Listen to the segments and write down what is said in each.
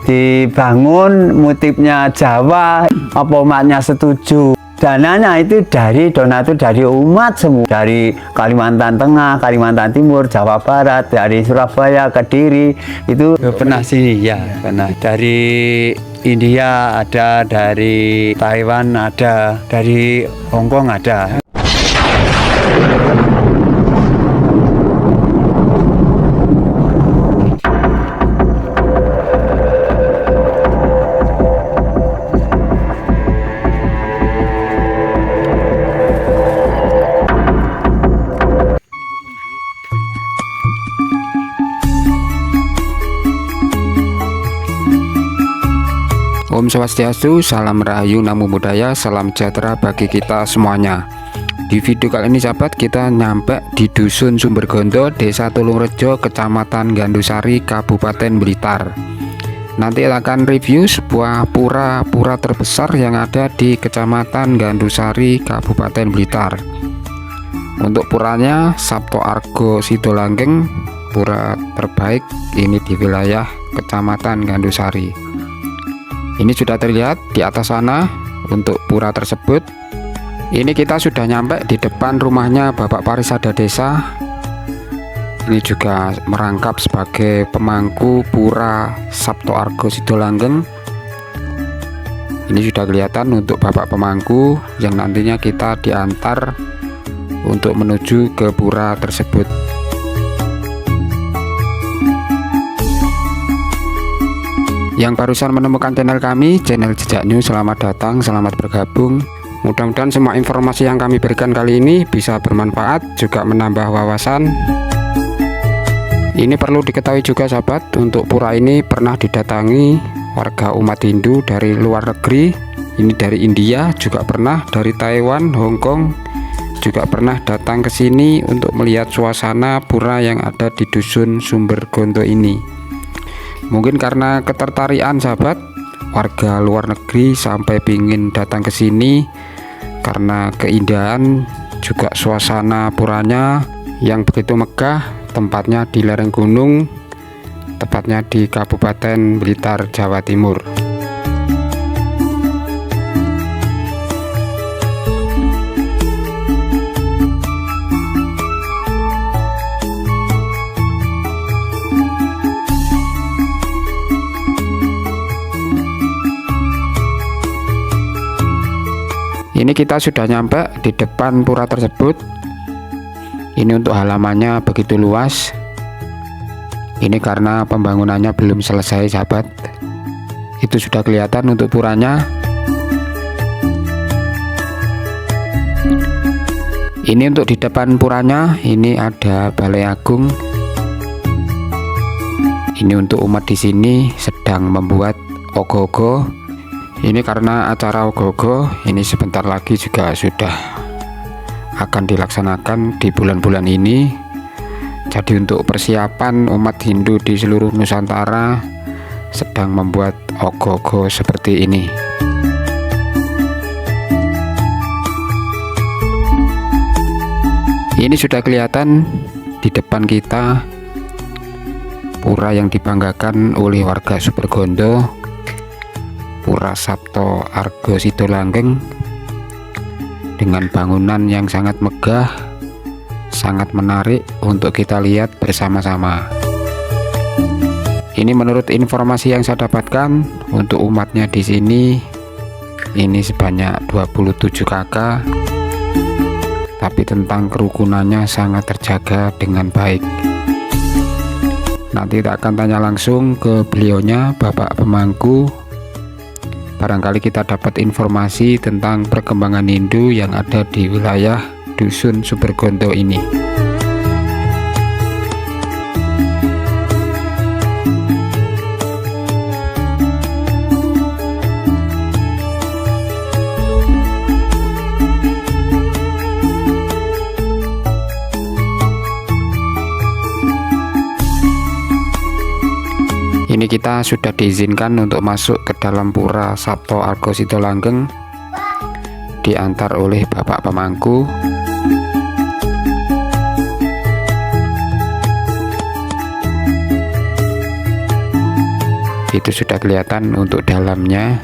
dibangun motifnya Jawa, apa umatnya setuju. Dananya itu donatur dari umat semua, dari Kalimantan Tengah, Kalimantan Timur, Jawa Barat, dari Surabaya, Kediri. Itu pernah sini ya, pernah dari India ada, dari Taiwan ada, dari Hong Kong ada. Om Swastiastu, salam rahayu, namo buddhaya, salam sejahtera bagi kita semuanya. Di video kali ini sahabat, kita nyampe di Dusun Sumbergondo, Desa Tulungrejo, Kecamatan Gandusari, Kabupaten Blitar. Nanti akan review sebuah pura terbesar yang ada di Kecamatan Gandusari, Kabupaten Blitar. Untuk puranya Sabto Argo Sidolanggeng, pura terbaik ini di wilayah Kecamatan Gandusari. Ini sudah terlihat di atas sana untuk pura tersebut. Ini kita sudah nyampe di depan rumahnya Bapak Parisada Desa. Ini juga merangkap sebagai pemangku pura Sabto Argo Sidolanggeng. Ini sudah kelihatan untuk Bapak pemangku yang nantinya kita diantar untuk menuju ke pura tersebut. Yang barusan menemukan channel kami, channel Jejak News, selamat datang, selamat bergabung. Mudah-mudahan semua informasi yang kami berikan kali ini bisa bermanfaat, juga menambah wawasan. Ini perlu diketahui juga sahabat, untuk pura ini pernah didatangi warga umat Hindu dari luar negeri. Ini dari India, juga pernah dari Taiwan, Hong Kong, juga pernah datang ke sini untuk melihat suasana pura yang ada di Dusun Sumbergondo ini. Mungkin karena ketertarikan sahabat, warga luar negeri sampai pingin datang ke sini karena keindahan juga suasana puranya yang begitu megah. Tempatnya di lereng gunung, tepatnya di Kabupaten Blitar, Jawa Timur. Ini kita sudah nyampe di depan pura tersebut. Ini untuk halamannya begitu luas. Ini karena pembangunannya belum selesai sahabat. Itu sudah kelihatan untuk puranya. Ini untuk di depan puranya, ini ada Balai Agung. Ini untuk umat di sini sedang membuat ogoh-ogoh. Ini karena acara ogoh-ogoh ini sebentar lagi juga sudah akan dilaksanakan di bulan-bulan ini. Jadi untuk persiapan umat Hindu di seluruh Nusantara sedang membuat ogoh-ogoh seperti ini. Ini sudah kelihatan di depan kita pura yang dibanggakan oleh warga Sumbergondo, Pura Sabto Argo Sidolanggeng, dengan bangunan yang sangat megah, sangat menarik untuk kita lihat bersama-sama. Ini menurut informasi yang saya dapatkan, untuk umatnya di sini ini sebanyak 27 kakak, tapi tentang kerukunannya sangat terjaga dengan baik. Nanti kita akan tanya langsung ke beliaunya, Bapak pemangku. Barangkali kita dapat informasi tentang perkembangan Hindu yang ada di wilayah Dusun Sumbergondo ini. Ini kita sudah diizinkan untuk masuk ke dalam pura Sabto Argo Sidolanggeng, diantar oleh Bapak pemangku. Itu sudah kelihatan untuk dalamnya.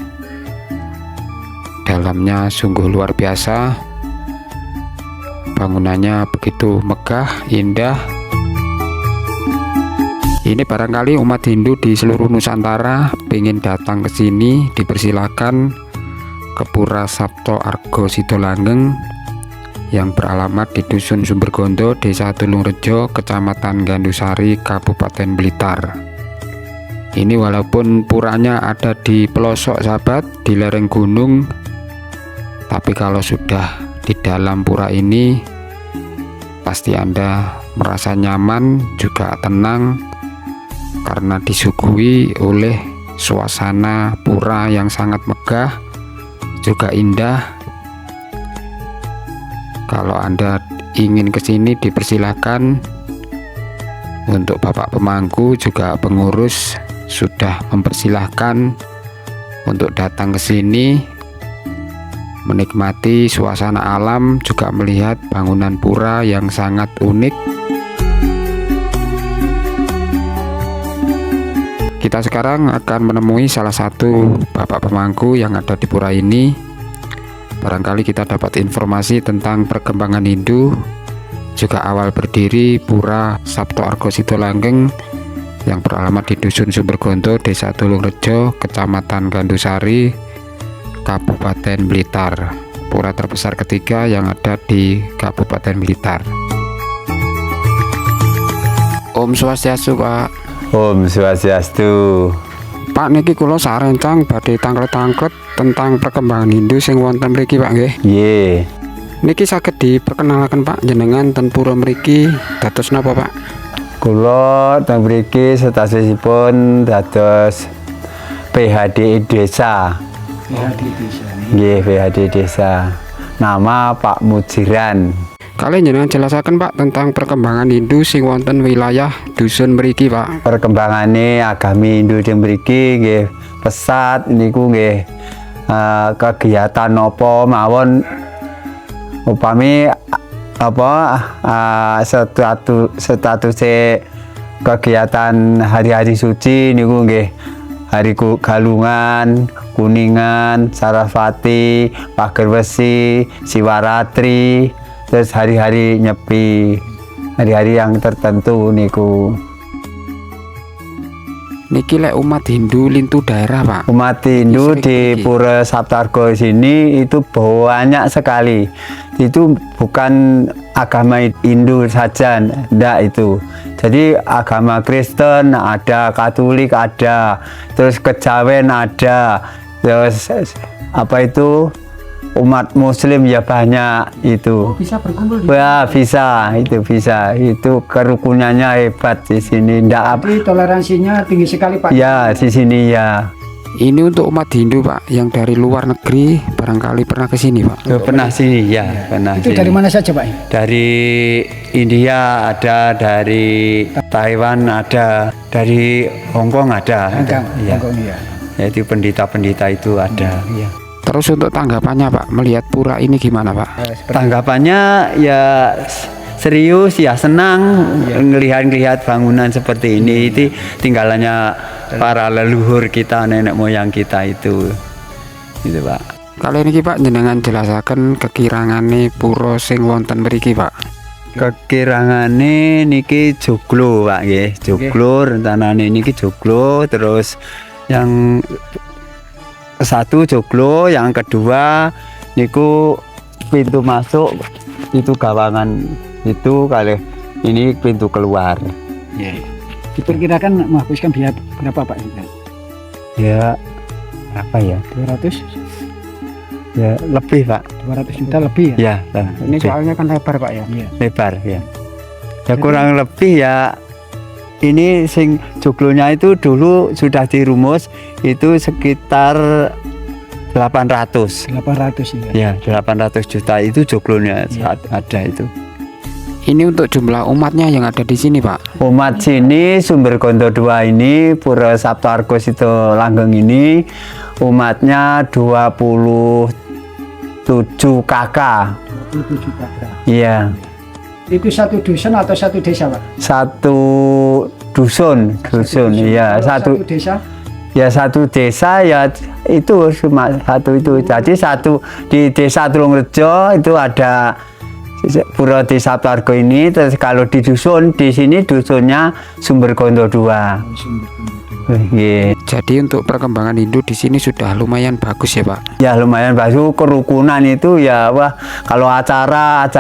Dalamnya sungguh luar biasa. Bangunannya begitu megah, indah. Ini barangkali umat Hindu di seluruh Nusantara ingin datang ke sini, dipersilakan ke Pura Sabto Argo Sidolanggeng yang beralamat di Dusun Sumbergondo, Desa Tulungrejo, Kecamatan Gandusari, Kabupaten Blitar. Ini walaupun puranya ada di pelosok sahabat, di lereng gunung, tapi kalau sudah di dalam pura ini pasti Anda merasa nyaman, juga tenang, karena disuguhi oleh suasana pura yang sangat megah, juga indah. Kalau Anda ingin ke sini dipersilakan. Untuk Bapak pemangku juga pengurus sudah mempersilahkan untuk datang ke sini, menikmati suasana alam, juga melihat bangunan pura yang sangat unik. Kita sekarang akan menemui salah satu Bapak pemangku yang ada di pura ini. Barangkali kita dapat informasi tentang perkembangan Hindu, juga awal berdiri Pura Sabto Argo Sidolanggeng yang beralamat di Dusun Sumbergondo, Desa Tulungrejo, Kecamatan Gandusari, Kabupaten Blitar. Pura terbesar ketiga yang ada di Kabupaten Blitar. Om Swastiastu, Pak. Om Swastiastu. Pak, niki kula sarencang badhe tangklet-tangklet tentang perkembangan Hindu sing wonten mriki, Pak, nggih. Nggih. Niki saged diperkenalkan, Pak, jenengan ten pura mriki dados napa, Pak? Kula teng mriki statusipun dados PHD Desa. PHD Desa. Nggih, PHD Desa. Nama Pak Mujiran. Kalian jenengan jelasaken, Pak, tentang perkembangan Hindu sing wonten wilayah dusun mriki, Pak. Perkembangane agami Hindu teng mriki nggih pesat niku nggih kegiatan napa mawon upami apa status kegiatan hari-hari suci niku nggih hari Galungan, Kuningan, Saraswati, Pager Besi, Siwaratri, terus hari-hari nyepi, hari-hari yang tertentu niku. Niki lek umat Hindu lintu daerah, Pak. Umat Hindu Sering di pergi. Pura Sabto Argo sini itu banyak sekali. Itu bukan agama Hindu saja, ndak itu. Jadi agama Kristen ada, Katolik ada, terus Kejawen ada, terus apa itu umat Muslim ya banyak itu. Bisa berkumpul di Ya bisa, itu kerukunannya hebat di sini. Ndak Tapi toleransinya tinggi sekali, Pak. ya di sini ya. Ini untuk umat Hindu, Pak, yang dari luar negeri barangkali pernah ke sini, Pak. Pernah sini ya, pernah. Itu sini. dari mana saja, Pak? Dari India ada, dari Taiwan ada, dari Hong Kong ada. Ya. Ya. Yaitu pendeta-pendeta itu ada. Ya. Terus untuk tanggapannya, Pak, melihat pura ini gimana, Pak? Tanggapannya ya serius ya, senang ngelihat bangunan seperti ini. Itu tinggalannya para leluhur kita, nenek moyang kita itu Pak. Kali ini, Pak, jenengan jelasaken kekirangane pura sing wonten mriki, Pak. Kekirangane niki joglo, Pak nggih. Joglo rencanane niki joglo, terus yang satu joglo, yang kedua niku pintu masuk itu gawangan itu, kali ini pintu keluar. Diperkirakan menghabiskan biaya berapa, Pak? Ya apa ya? 200? Ya lebih, Pak. 200 juta lebih ya? Ya, Ini soalnya kan lebar, Pak ya? Iya. lebar ya. Ya kurang lebih ya. Ini sing joglonya itu dulu sudah dirumus itu sekitar 800. 800 ya. Ya, 800 juta itu joglonya saat ada itu. Ini untuk jumlah umatnya yang ada di sini, Pak. Umat sini Sumbergondo 2 ini, Pura Sabto Argo Sidolanggeng ini umatnya 27 kakak. 27 kakak. Iya. Itu satu dusun atau satu desa, Pak? Satu dusun, iya, Kalau satu desa? Ya satu desa ya itu cuma satu itu. Jadi satu di desa Tulungrejo itu ada Pura Desa Sabtarga ini. Terus kalau di dusun di sini dusunnya Sumbergondo 2. Iya. Jadi untuk perkembangan Hindu di sini sudah lumayan bagus ya Pak. Ya lumayan bagus, kerukunan itu ya wah, kalau acara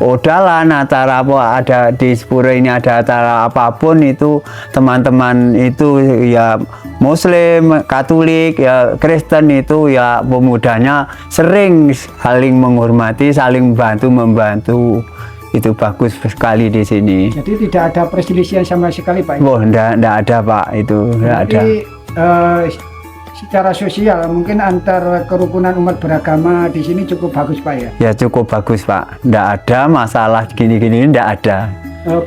odalan, acara apa ada di Sepura ini, ada acara apapun itu teman-teman itu ya Muslim, Katolik, ya Kristen itu ya pemudanya sering saling menghormati, saling membantu. Itu bagus sekali di sini. Jadi tidak ada perselisihan sama sekali Pak. Wah, enggak ada Pak, itu enggak ada. Jadi secara sosial mungkin antar kerukunan umat beragama di sini cukup bagus Pak ya. Ya cukup bagus Pak, enggak ada masalah gini-gini, enggak ada.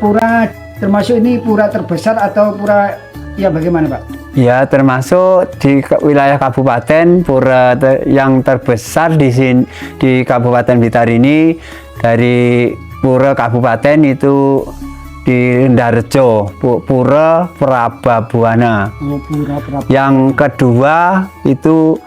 Pura termasuk ini pura terbesar atau pura ya bagaimana Pak? Ya termasuk di wilayah kabupaten pura yang terbesar di sini di Kabupaten Blitar ini. Dari pura kabupaten itu di Rendarejo, Pura Prababuana. Oh, pura Prababuana. Yang kedua itu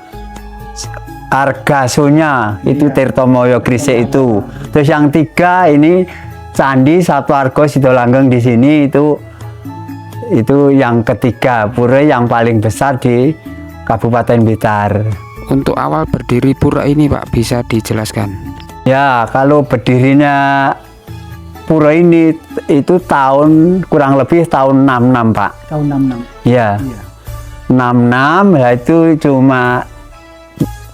Argasonya itu Tirtomoyo Gresik itu. Terus yang tiga ini Candi Sabtarga Sidolanggeng di sini itu yang ketiga pura yang paling besar di Kabupaten Blitar. Untuk awal berdiri pura ini Pak bisa dijelaskan? Ya kalau berdirinya pura ini itu kurang lebih tahun 66 Pak. Tahun 66. Ya. Iya. 66 ya itu cuma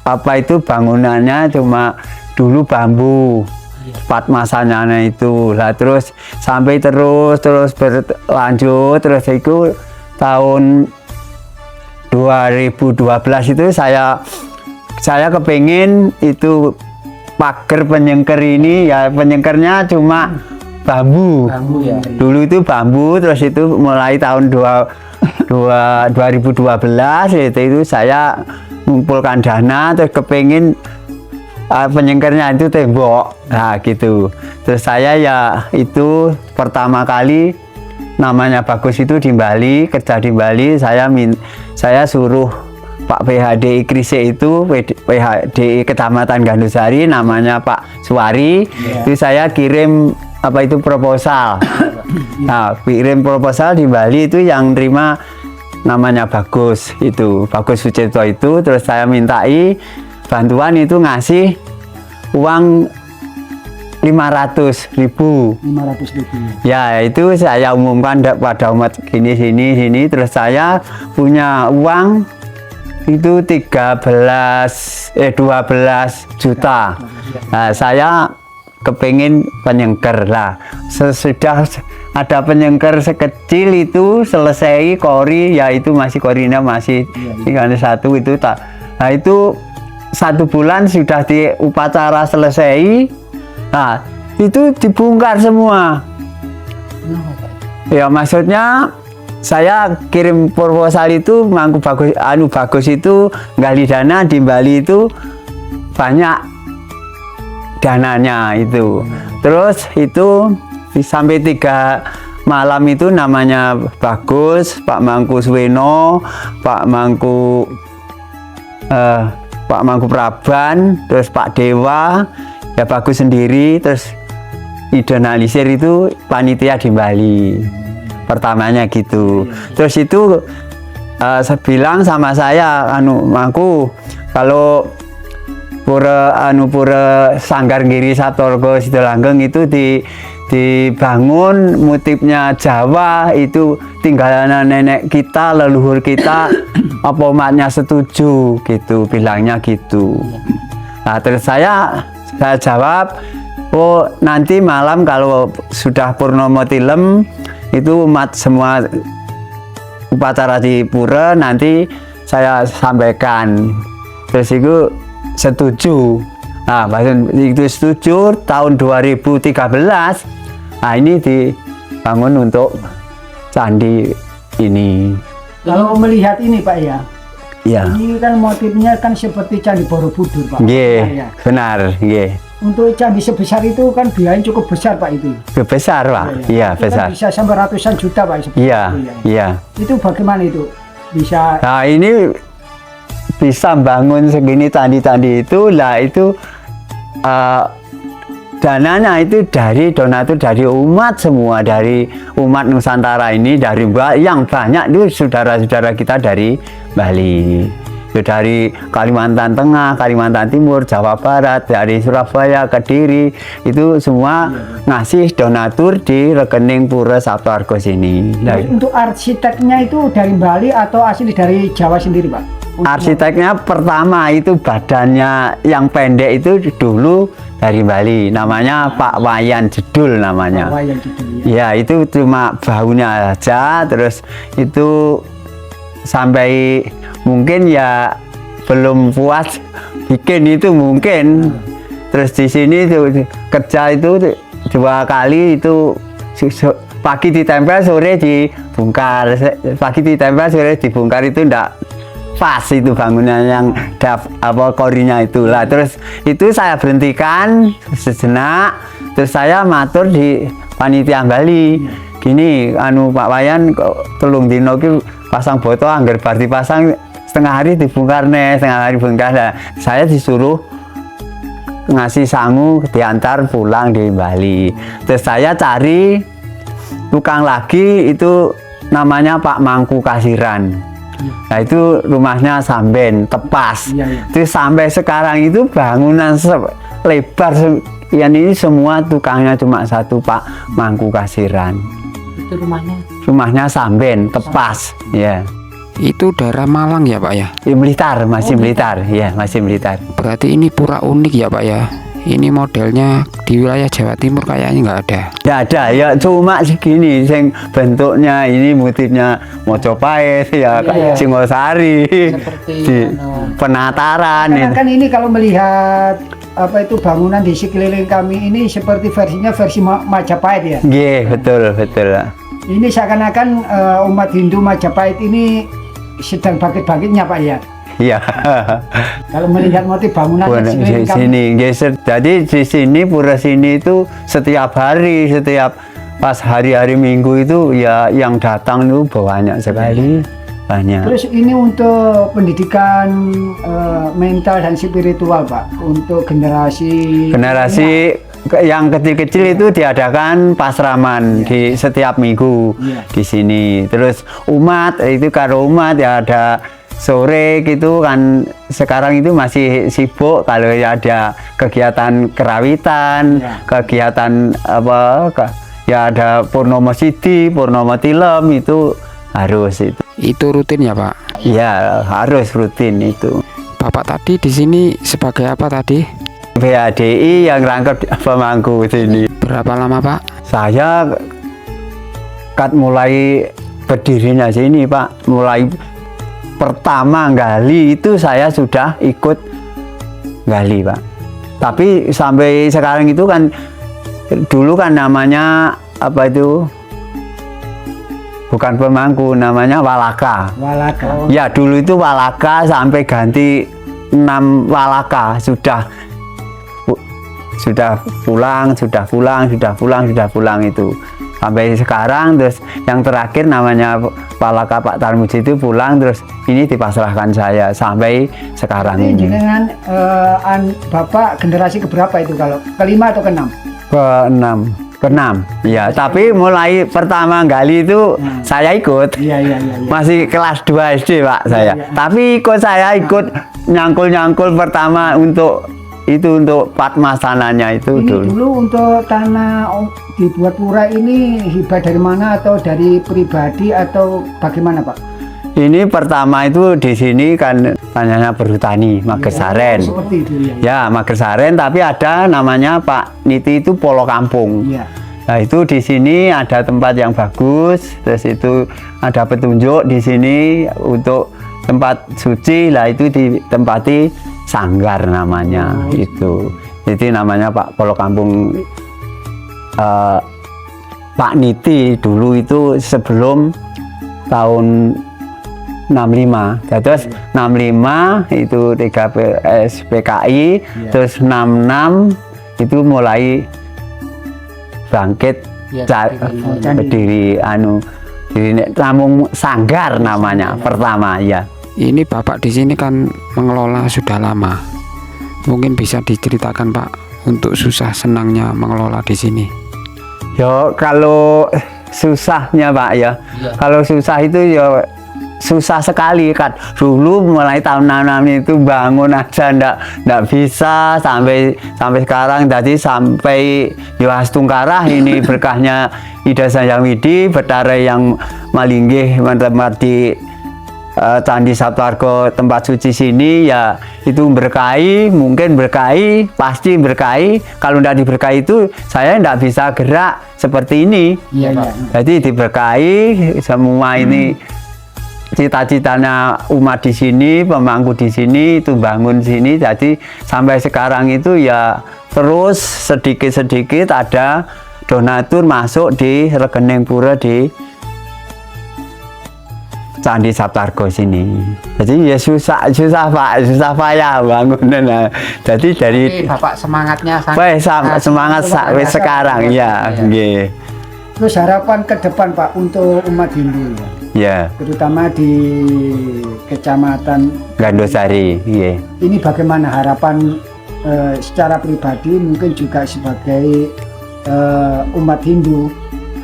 apa itu bangunannya cuma dulu bambu. Cepat masanya itu lah terus sampai terus berlanjut terus itu tahun 2012 itu saya kepingin itu pagar penyengker ini ya penyengkernya cuma bambu ya. Dulu itu bambu terus itu mulai tahun 2012 itu saya mengumpulkan dana terus kepingin penyengkernya itu tembok nah gitu terus saya ya itu pertama kali namanya Bagus itu di Bali kerja di Bali saya suruh Pak PHDI Gresik itu PHDI Kecamatan Gandusari namanya Pak Suwari itu saya kirim apa itu proposal nah kirim proposal di Bali itu yang terima namanya Bagus itu Bagus Sucipto itu terus saya mintai bantuan itu ngasih uang 500.000 ya itu saya umumkan pada umat sini terus saya punya uang itu 12 juta nah, saya kepingin penyengker lah sesudah ada penyengker sekecil itu selesai kori ya itu masih korinya masih satu itu tak nah itu 1 bulan sudah di upacara selesai nah itu dibongkar semua ya maksudnya saya kirim proposal itu Bagus itu gali dana di Bali itu banyak dananya itu terus itu sampai 3 malam itu namanya Bagus Pak Mangku Suweno Pak Mangku Praban terus Pak Dewa ya Bagus sendiri terus idealisir itu panitia di Bali pertamanya gitu terus itu bilang sama saya Mangku kalau pura Sanggar Giri Sabtarga Sidolanggeng itu dibangun motifnya Jawa itu tinggalan nenek kita leluhur kita apa umatnya setuju gitu bilangnya gitu nah terus saya jawab oh nanti malam kalau sudah Purnomo Tilem itu umat semua upacara di pura nanti saya sampaikan terus itu setuju nah itu setuju tahun 2013 nah ini dibangun untuk candi ini kalau melihat ini Pak ya ini kan motifnya kan seperti Candi Borobudur Pak benar untuk candi sebesar itu kan biayanya cukup besar Pak itu. Besar Pak, iya itu besar. Kan bisa sampai ratusan juta Pak. Iya. Itu bagaimana itu? bisa Nah ini bisa bangun segini candi-candi itu lah itu dananya itu dari donatur dari umat semua, dari umat Nusantara ini, dari yang banyak itu saudara-saudara kita dari Bali, itu dari Kalimantan Tengah, Kalimantan Timur, Jawa Barat, dari Surabaya, Kediri, itu semua ngasih donatur di rekening Pura Sabtoargo sini. Nah, untuk arsiteknya itu dari Bali atau asli dari Jawa sendiri, Pak? arsiteknya pertama itu badannya yang pendek itu dulu dari Bali, namanya Pak Wayan Jedul namanya. Pak Wayan Jedul, ya. Ya itu cuma baunya aja, terus itu sampai mungkin ya belum puas bikin itu mungkin. Terus di sini tuh kerja itu 2 kali itu pagi ditempel sore dibongkar, pagi ditempel sore dibongkar itu ndak pas itu bangunan yang korinya itulah. Terus itu saya berhentikan sejenak, terus saya matur di panitia Bali gini, Pak Wayan telung dino ki pasang boto anggar bar dipasang setengah hari dibongkar nih, setengah hari bongkar. Nah, saya disuruh ngasih sangu diantar pulang di Bali. Terus saya cari tukang lagi itu namanya Pak Mangku Kasiran. Nah itu rumahnya Samben Tepas. Terus sampai sekarang itu bangunan lebar yang ini semua tukangnya cuma satu, Pak Mangku Kasiran. Itu Rumahnya Samben Tepas, ya. Itu daerah Malang ya Pak ya? Blitar, masih Blitar, ya masih Blitar. Berarti ini pura unik ya Pak ya? Ini modelnya di wilayah Jawa Timur kayaknya nggak ada. Ya ada, ya cuma segini, sing bentuknya ini motifnya Mojopahit, ya Singosari, Seperti di Penataran. Karena kan ini kalau melihat apa itu bangunan di sekeliling kami ini seperti versinya versi Majapahit ya. Iya betul betul. Ini seakan-akan umat Hindu Majapahit ini sedang bangkit-bangkitnya, Pak ya. Iya. Kalau melihat motif bangunan Di sekeliling kami. sini, geser. Jadi di sini pura sini itu setiap hari, setiap pas hari-hari Minggu itu ya yang datang itu banyak sekali, banyak. Terus ini untuk pendidikan mental dan spiritual, Pak, untuk generasi yang kecil-kecil itu diadakan pasraman di setiap minggu di sini. Terus umat itu kalau umat ya ada sore gitu kan, sekarang itu masih sibuk kalau ya ada kegiatan kerawitan, kegiatan apa ya ada Purnomo Sidi, Purnomo Tilem itu harus itu. Itu rutin ya Pak? Ya harus rutin itu. Bapak tadi di sini sebagai apa tadi? BADI yang rangkap pemangku sini. Berapa lama Pak? Saya mulai berdirinya sini Pak, mulai pertama gali itu saya sudah ikut gali Pak. Tapi sampai sekarang itu kan dulu kan namanya apa itu? Bukan pemangku, namanya Walaka. Walaka. Ya dulu itu Walaka sampai ganti 6 Walaka sudah pulang itu sampai sekarang. Terus yang terakhir namanya Walaka Pak Tarmuji itu pulang, terus ini dipasrahkan saya sampai sekarang ini. Dengan Bapak generasi keberapa itu, kalau kelima atau keenam? Keenam, ya. Tapi mulai pertama gali itu saya ikut. Iya. Masih kelas 2 SD Pak saya. Tapi saya ikut nyangkul pertama untuk Padmasananya itu Ini dulu. dulu untuk tanah dibuat pura ini hibah dari mana, atau dari pribadi atau bagaimana Pak? Ini pertama itu di sini kan tanahnya Perhutani Magersaren. Seperti itu ya. Ya Magersaren, tapi ada namanya Pak Niti itu Polo Kampung. Iya. Nah itu di sini ada tempat yang bagus, terus itu ada petunjuk di sini untuk tempat suci lah, itu ditempati Sanggar namanya itu. Jadi namanya Pak Polo Kampung Pak Niti dulu itu sebelum tahun 65. Terus 65 itu 3 PKI, terus 66 itu mulai bangkit berdiri Ini namung sanggar namanya pertama ya. Ini Bapak di sini kan mengelola sudah lama. Mungkin bisa diceritakan Pak untuk susah senangnya mengelola di sini. Yo kalau susahnya Pak ya, kalau susah itu ya susah sekali kan. Dulu mulai tahun 66 itu bangun aja ndak bisa sampai sekarang. Jadi sampai Yohas Tungkarah ini berkahnya Ida Sanjamidi Betara yang malinggih tempat di Candi Saptargo tempat suci sini ya, itu berkahi, mungkin berkahi, pasti berkahi. Kalau tidak diberkahi itu saya tidak bisa gerak seperti ini. Iya, Pak. Jadi diberkahi semua ini cita-citanya umat di sini, pemangku di sini itu bangun sini. Jadi sampai sekarang itu ya terus sedikit-sedikit ada donatur masuk di rekening pura di Candi Saptargo sini. Jadi ya susah Pak, susah payah bangunan. Jadi dari Bapak semangatnya semangat sampai sekarang ya. Nggih. Terus harapan ke depan Pak untuk umat Hindu Ya, terutama di Kecamatan Gandosari, nggih. ini bagaimana harapan secara pribadi mungkin juga sebagai umat Hindu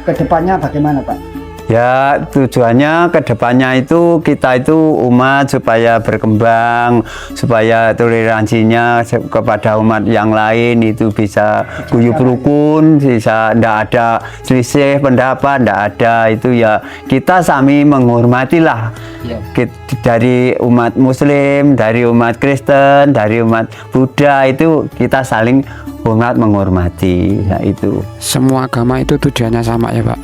ke depannya bagaimana Pak? Ya, tujuannya ke depannya itu kita itu umat supaya berkembang, supaya toleransinya kepada umat yang lain itu bisa guyup rukun, bisa ndak ada selisih pendapat, ndak ada itu ya. Kita sami menghormatilah dari umat Muslim, dari umat Kristen, dari umat Buddha itu kita saling hormat menghormati ya itu. Semua agama itu tujuannya sama ya Pak?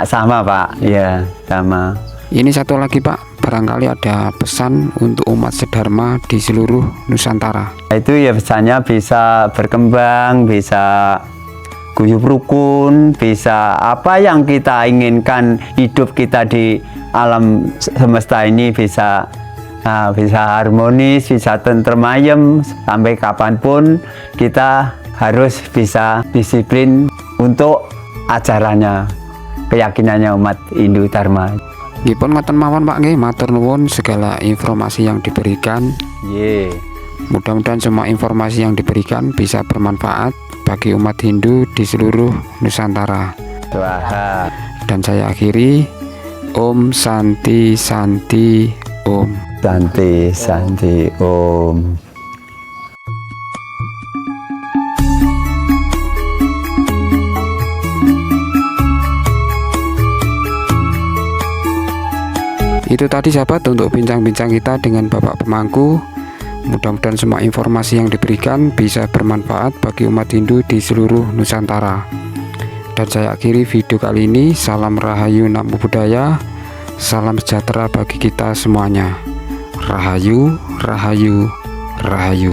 Sama Pak, ya sama. Ini satu lagi Pak, barangkali ada pesan untuk umat sedharma di seluruh Nusantara. Itu ya pesannya bisa berkembang, bisa guyup rukun, bisa apa yang kita inginkan hidup kita di alam semesta ini bisa harmonis, bisa tentrem ayem sampai kapanpun. Kita harus bisa disiplin untuk ajarannya, keyakinannya umat Hindu Dharma. Nggih pun ngoten mawon Pak nggih, matur nuwun segala informasi yang diberikan. Mudah-mudahan semua informasi yang diberikan bisa bermanfaat bagi umat Hindu di seluruh Nusantara. Swaha. Dan saya akhiri, Om Santi Santi Om. Santi Santi Om. Itu tadi sahabat untuk bincang-bincang kita dengan Bapak Pemangku. Mudah-mudahan semua informasi yang diberikan bisa bermanfaat bagi umat Hindu di seluruh Nusantara. Dan saya akhiri video kali ini. Salam Rahayu Namo Buddhaya, salam sejahtera bagi kita semuanya. Rahayu, Rahayu, Rahayu.